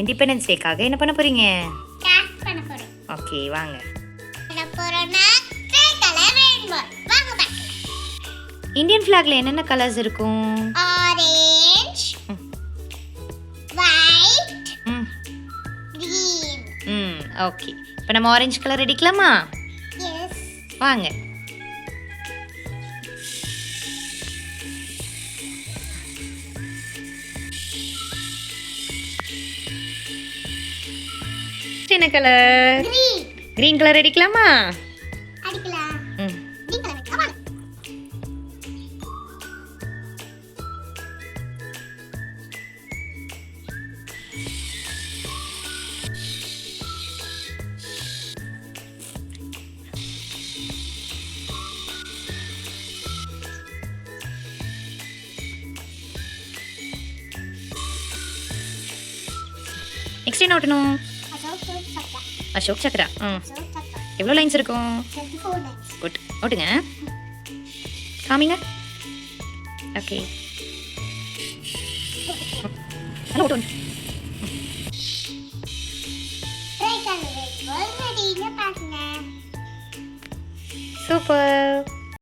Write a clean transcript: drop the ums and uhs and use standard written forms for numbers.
Independence டேக்காக என்ன பண்ண போறீங்க? கிராஃப்ட் பண்ண போறோம். ஓகே வாங்க. பண்ண போறோம்னா Tricolour ரெயின்போ. வாங்க பார்க்கலாம். இந்தியன் ஃபிளாக்ல என்னென்ன கலர்ஸ் இருக்கும்? ஆரஞ்சு, ஒயிட், ம் கிரீன். ம் ஓகே. இப்போ நம்ம ஆரஞ்சு கலர் அடிக்கலாமா? எஸ். வாங்க. என்ன கலர்? கிரீன். கிரீன் கலர் அடிக்கலாமா? அடிக்கலாம். ம் கிரீன் கலர். கமான். நெக்ஸ்ட் என்ன ஓட்டணும்? அசோக் அசோக் சக்கரா. சக்ரா. ம் அசோக் சக்கரா. எவ்வளோ லைன்ஸ் இருக்கும்? 24 lines. குட். ஓட்டுங்க. காமிங்க. ஓகே. நல்லா ஓட்டுங்க. Tricolour ரெயின்போ ரெடின்னு பாருங்க. சூப்பர்.